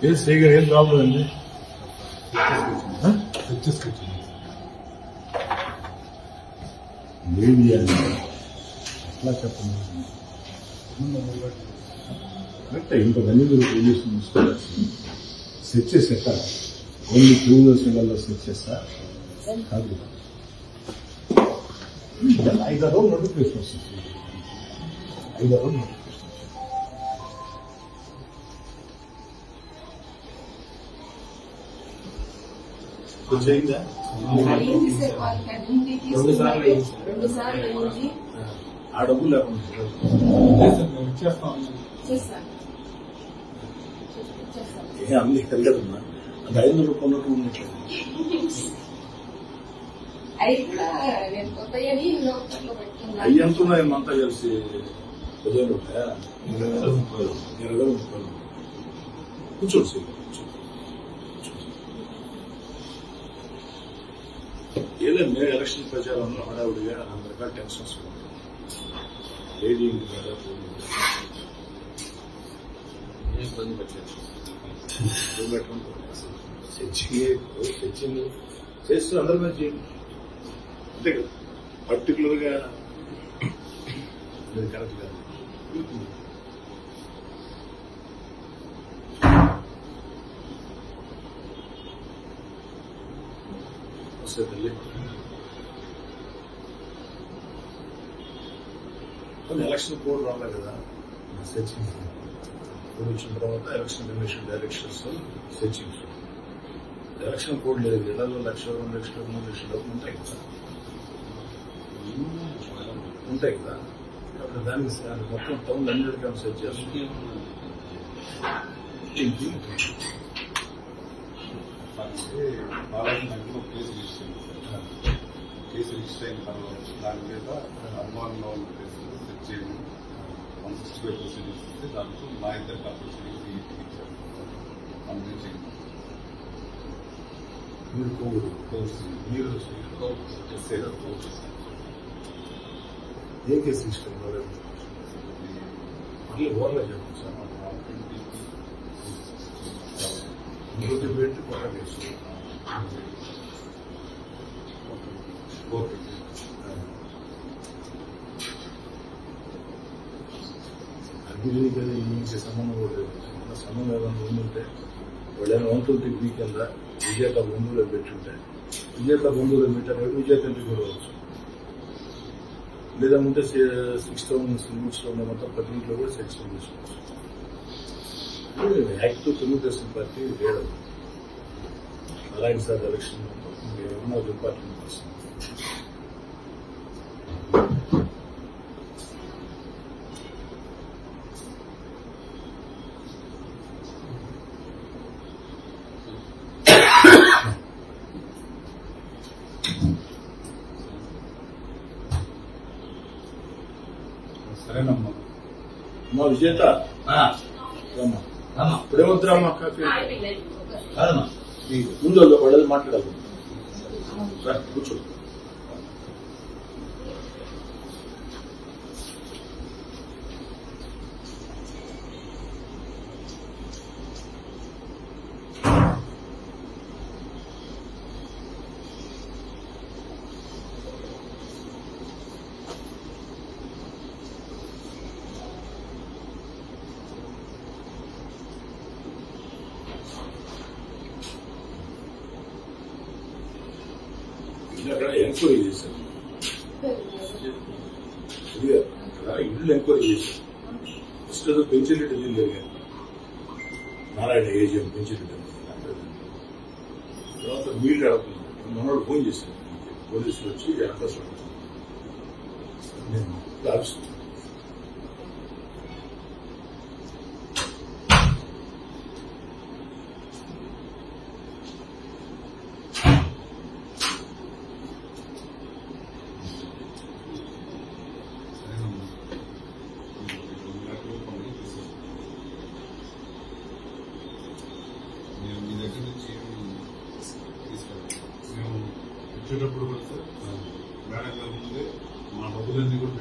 ఏం ప్రాబ్లం అండి? మీడియా అట్లా చెప్పండి. కరెక్టే, ఇంతమంది మీరు పొజిషన్ సెట్ చేసేట ఓన్లీ 2 years సెట్ చేస్తా కాదు. 5 రోజులు నోటిఫికేషన్ వస్తుంది. 5 రోజులు నోటిఫికేషన్ చేయిందా? ఆ డబ్బులు లేకుండా అన్ని తెలియదమ్మా. అది 500 రూపాయలు ఉన్నట్లేదు. అవి ఎంత ఉన్నాయమ్మంతా కలిసి 10,000 రూపాయలు 20,000 రూపాయలు. కూర్చోండి. ఏలేదు, మేము ఎలక్షన్ ప్రచారంలో హడావుడిగా రకరకాల టెన్షన్స్ లేడీ ఇంటి మీద ఇబ్బంది పెట్టలేదు. సెర్చింగ్ చేస్తూ అందరి మీద చేయండి అంతే కదా. పర్టికులర్ గా మీరు కరెక్ట్ కాదు. తల్లి కొన్ని ఎలక్షన్ కోడ్ రాలే కదా. సెర్చింగ్ కోడ్ వచ్చిన తర్వాత election commission directions searchings. Election code లేదు. ఇళ్లలో 1,00,000, 2,00,000, 3,00,000 డబ్బులు ఉంటాయి కదా. అప్పుడు దానికి మొత్తం టౌన్ అన్నిటికీ సెర్చ్ చేస్తుంది. కేసు రిజిస్టర్ అయిన తర్వాత దాని మీద అనుమానంలో ఉన్న కేసులు సెట్ చేయడం 165 ప్రొసీడింగ్స్ ఇస్తే దాంట్లో మా ఇద్దరు ప్రొసీడింగ్స్ ఇచ్చారు. అందుకే ఏ కేసు రిజిస్టర్ మళ్ళీ ఓవర్లో చెప్పండి సార్. ఇంకొక పెట్టి కొత్త కేసు అగ్రికి సంబంధం కూడా లేదు. సంబంధం ఏదైనా ఉండుంటే వాళ్ళైనా 120 కింద విజేత బంధువులు పెట్టుంటే విజేత బంధువులు పెట్టారు. విజేత ఇంటికి కూడా వచ్చు. లేదా ఉంటే 6,000 లిమిట్స్ లో ఉన్న మొత్తం ప్రతి ఇంట్లో కూడా సెక్షన్ తీసుకోవచ్చు. యాక్ట్ తెలుగుదేశం పార్టీ వేరే అలాంటి సార్ ఎలక్షన్ ఏమన్నా డిపార్ట్మెంట్ వస్తుంది. సరేనమ్మా. మా విజేత ఇప్పుడేమొద్దురమ్మా కాఫీ ముందు వాళ్ళది మాట్లాడాలి. కూర్చో. అక్కడ ఎంక్వైరీ చేశారు. అక్కడ ఇల్లు ఎంక్వైరీ చేశారు. ఫస్ట్ ఏదో పెంచిరెడ్డి ఇల్లు జరిగారు. నారాయణ ఏజిఎం పెంచిరెడ్డి. తర్వాత మీట్ అడుగుతున్నారు. మనోడు ఫోన్ చేశారు. పోలీసులు వచ్చి ఎంక్వైరీ ఆఫీస్ వచ్చేటప్పుడు కూడా సార్ మేడం గారి ముందే మా డబ్బులన్నీ కూడా